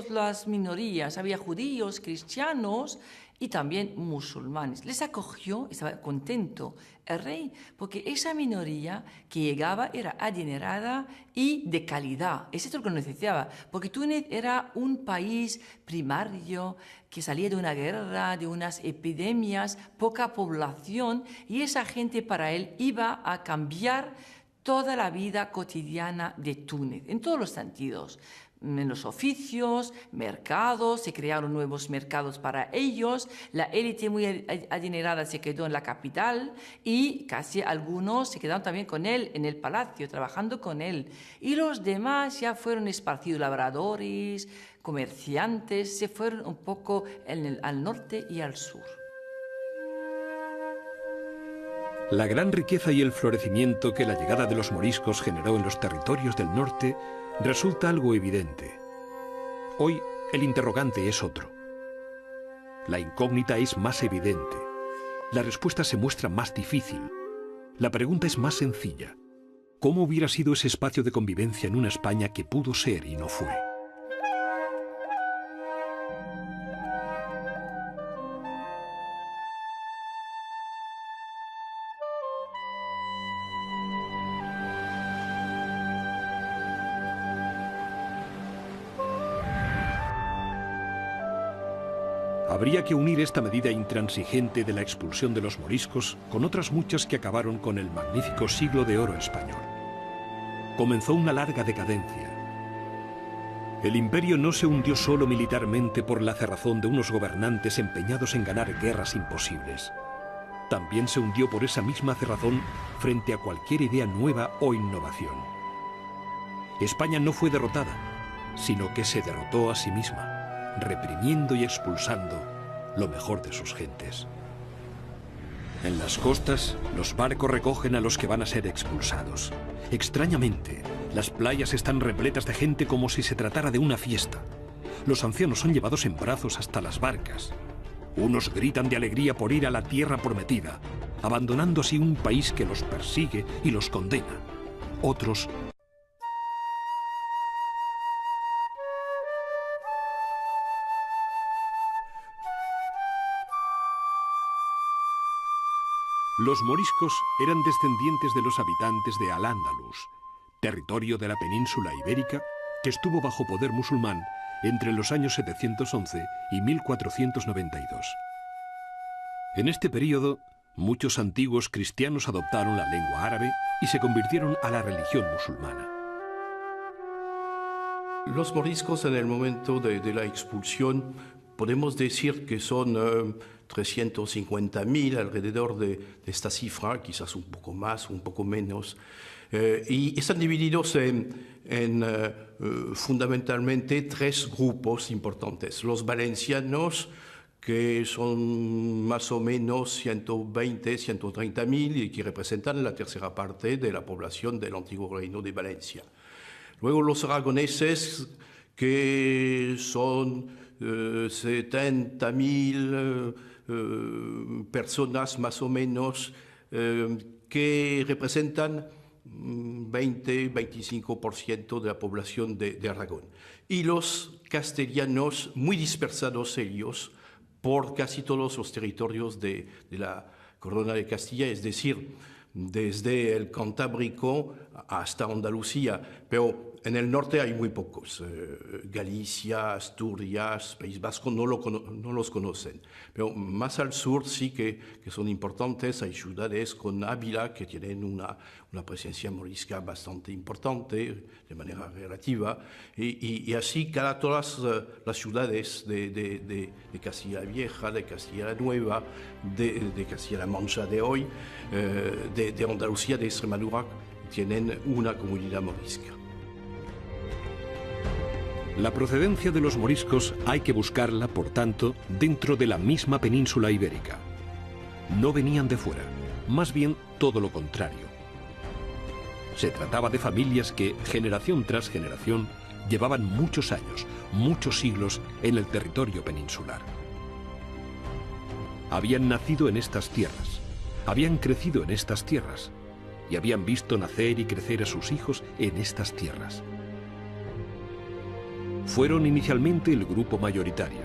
las minorías. Había judíos, cristianos y también musulmanes. Les acogió, estaba contento el rey, porque esa minoría que llegaba era adinerada y de calidad. Eso es lo que necesitaba, porque Túnez era un país primario que salía de una guerra, de unas epidemias, poca población, y esa gente para él iba a cambiar toda la vida cotidiana de Túnez, en todos los sentidos. En los oficios, mercados, se crearon nuevos mercados para ellos, la élite muy adinerada se quedó en la capital y casi algunos se quedaron también con él en el palacio, trabajando con él. Y los demás ya fueron esparcidos, labradores, comerciantes, se fueron un poco al norte y al sur. La gran riqueza y el florecimiento que la llegada de los moriscos generó en los territorios del norte resulta algo evidente. Hoy el interrogante es otro. La incógnita es más evidente. La respuesta se muestra más difícil. La pregunta es más sencilla. ¿Cómo hubiera sido ese espacio de convivencia en una España que pudo ser y no fue? Habría que unir esta medida intransigente de la expulsión de los moriscos con otras muchas que acabaron con el magnífico siglo de oro español. Comenzó una larga decadencia. El imperio no se hundió solo militarmente por la cerrazón de unos gobernantes empeñados en ganar guerras imposibles. También se hundió por esa misma cerrazón frente a cualquier idea nueva o innovación. España no fue derrotada, sino que se derrotó a sí misma, reprimiendo y expulsando lo mejor de sus gentes. En las costas, los barcos recogen a los que van a ser expulsados. Extrañamente, las playas están repletas de gente como si se tratara de una fiesta. Los ancianos son llevados en brazos hasta las barcas. Unos gritan de alegría por ir a la tierra prometida, abandonando así un país que los persigue y los condena. Otros Los moriscos eran descendientes de los habitantes de Al-Ándalus, territorio de la península ibérica que estuvo bajo poder musulmán entre los años 711 y 1492. En este período, muchos antiguos cristianos adoptaron la lengua árabe y se convirtieron a la religión musulmana. Los moriscos en el momento de la expulsión podemos decir que son 350.000 alrededor de esta cifra, quizás un poco más, un poco menos, y están divididos en fundamentalmente tres grupos importantes. Los valencianos, que son más o menos 120.000-130.000 y que representan la tercera parte de la población del antiguo reino de Valencia. Luego los aragoneses, que son 70.000 personas más o menos, que representan 20-25% de la población de Aragón. Y los castellanos, muy dispersados ellos, por casi todos los territorios de la Corona de Castilla, es decir, desde el Cantábrico hasta Andalucía, pero en el norte hay muy pocos. Galicia, Asturias, País Vasco no los conocen, pero más al sur sí que son importantes. Hay ciudades con Ávila que tienen una presencia morisca bastante importante de manera relativa, y así todas las ciudades de Castilla Vieja, de Castilla Nueva, de Castilla-La Mancha de hoy, de Andalucía, de Extremadura, tienen una comunidad morisca. La procedencia de los moriscos hay que buscarla, por tanto, dentro de la misma península ibérica. No venían de fuera, más bien todo lo contrario. Se trataba de familias que, generación tras generación, llevaban muchos años, muchos siglos en el territorio peninsular. Habían nacido en estas tierras, habían crecido en estas tierras y habían visto nacer y crecer a sus hijos en estas tierras. Fueron inicialmente el grupo mayoritario.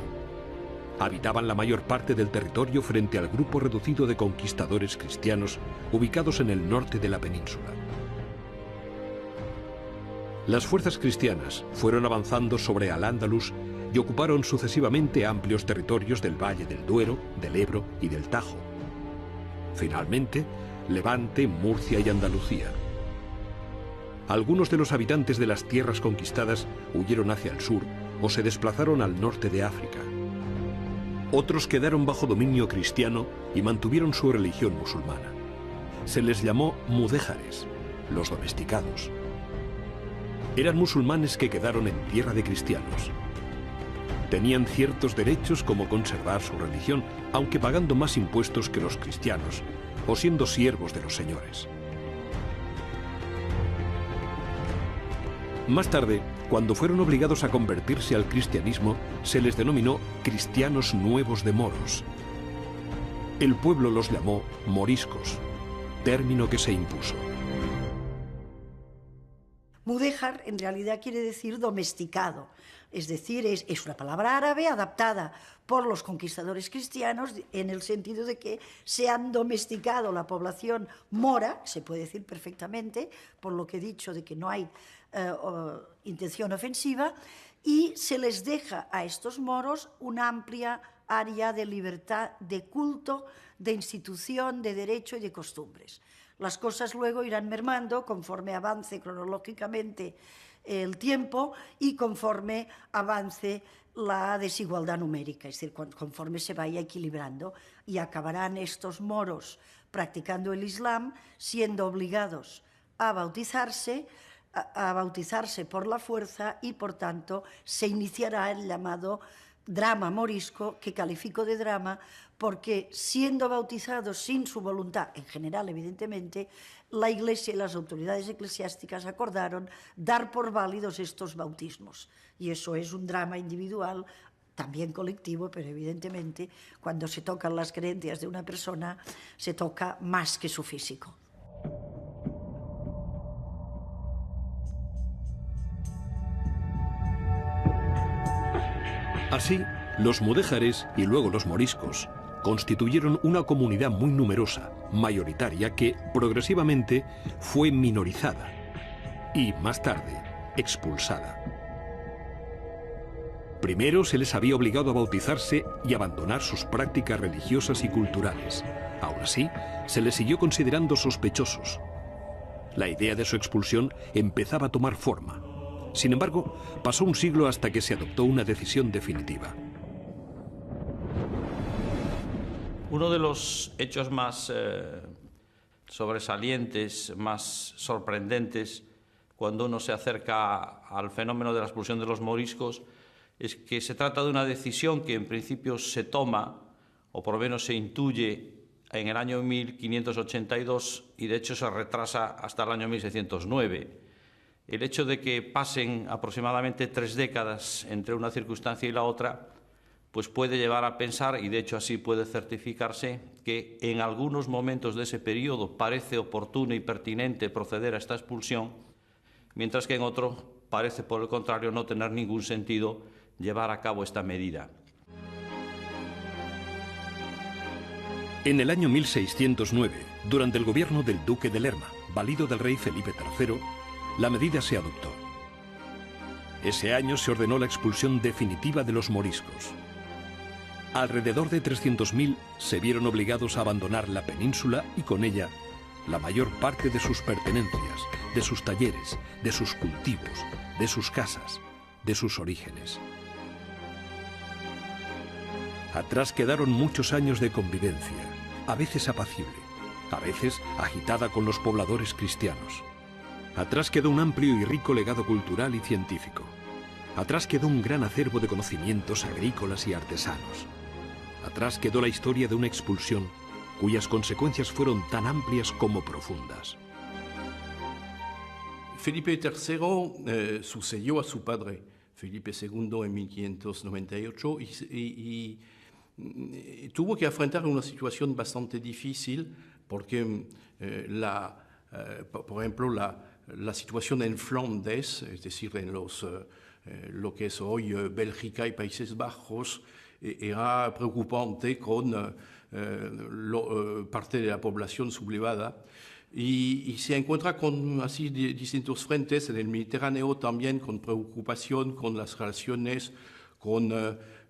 Habitaban la mayor parte del territorio frente al grupo reducido de conquistadores cristianos ubicados en el norte de la península. Las fuerzas cristianas fueron avanzando sobre Al-Ándalus y ocuparon sucesivamente amplios territorios del Valle del Duero, del Ebro y del Tajo. Finalmente, Levante, Murcia y Andalucía. Algunos de los habitantes de las tierras conquistadas huyeron hacia el sur o se desplazaron al norte de África. Otros quedaron bajo dominio cristiano y mantuvieron su religión musulmana. Se les llamó mudéjares, los domesticados. Eran musulmanes que quedaron en tierra de cristianos. Tenían ciertos derechos como conservar su religión, aunque pagando más impuestos que los cristianos o siendo siervos de los señores. Más tarde, cuando fueron obligados a convertirse al cristianismo, se les denominó cristianos nuevos de moros. El pueblo los llamó moriscos, término que se impuso. Mudéjar en realidad quiere decir domesticado, es decir, es una palabra árabe adaptada por los conquistadores cristianos en el sentido de que se han domesticado la población mora, se puede decir perfectamente, por lo que he dicho de que no hay intención ofensiva, y se les deja a estos moros una amplia área de libertad de culto, de institución, de derecho y de costumbres. Las cosas luego irán mermando conforme avance cronológicamente el tiempo y conforme avance la desigualdad numérica, es decir, conforme se vaya equilibrando, y acabarán estos moros practicando el Islam siendo obligados a bautizarse por la fuerza, y por tanto se iniciará el llamado drama morisco, que califico de drama porque, siendo bautizados sin su voluntad, en general evidentemente, la Iglesia y las autoridades eclesiásticas acordaron dar por válidos estos bautismos, y eso es un drama individual, también colectivo, pero evidentemente cuando se tocan las creencias de una persona se toca más que su físico. Así, los mudéjares y luego los moriscos constituyeron una comunidad muy numerosa, mayoritaria, que progresivamente fue minorizada y, más tarde, expulsada. Primero se les había obligado a bautizarse y abandonar sus prácticas religiosas y culturales. Aún así, se les siguió considerando sospechosos. La idea de su expulsión empezaba a tomar forma. Sin embargo, pasó un siglo hasta que se adoptó una decisión definitiva. Uno de los hechos más sobresalientes, más sorprendentes, cuando uno se acerca al fenómeno de la expulsión de los moriscos, es que se trata de una decisión que en principio se toma, o por lo menos se intuye, en el año 1582 y de hecho se retrasa hasta el año 1609. El hecho de que pasen aproximadamente 3 décadas entre una circunstancia y la otra, pues puede llevar a pensar, y de hecho así puede certificarse, que en algunos momentos de ese periodo parece oportuno y pertinente proceder a esta expulsión, mientras que en otro parece, por el contrario, no tener ningún sentido llevar a cabo esta medida. En el año 1609, durante el gobierno del duque de Lerma, valido del rey Felipe III, la medida se adoptó. Ese año se ordenó la expulsión definitiva de los moriscos. Alrededor de 300.000 se vieron obligados a abandonar la península y con ella la mayor parte de sus pertenencias, de sus talleres, de sus cultivos, de sus casas, de sus orígenes. Atrás quedaron muchos años de convivencia, a veces apacible, a veces agitada con los pobladores cristianos. Atrás quedó un amplio y rico legado cultural y científico. Atrás quedó un gran acervo de conocimientos agrícolas y artesanos. Atrás quedó la historia de una expulsión cuyas consecuencias fueron tan amplias como profundas. Felipe III sucedió a su padre, Felipe II, en 1598 y tuvo que afrontar una situación bastante difícil porque, por ejemplo, la situación en Flandes, es decir, en lo que es hoy Bélgica y Países Bajos, era preocupante con parte de la población sublevada y se encuentra con así distintos frentes en el Mediterráneo también con preocupación con las relaciones con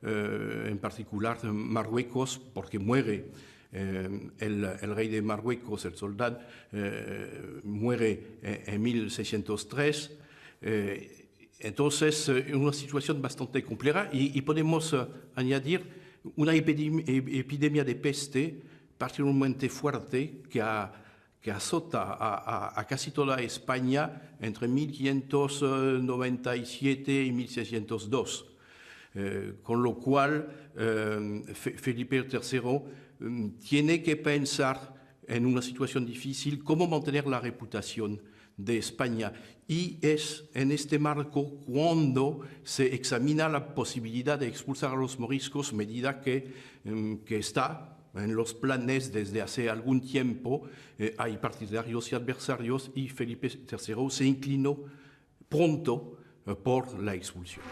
en particular Marruecos porque muere el rey de Marruecos, el soldado, muere en 1603. Entonces, una situación bastante compleja y podemos añadir una epidemia de peste particularmente fuerte que azota a casi toda España entre 1597 y 1602. Con lo cual, Felipe III tiene que pensar en una situación difícil cómo mantener la reputación de España. Y es en este marco cuando se examina la posibilidad de expulsar a los moriscos, medida que está en los planes desde hace algún tiempo. Hay partidarios y adversarios y Felipe III se inclinó pronto por la expulsión.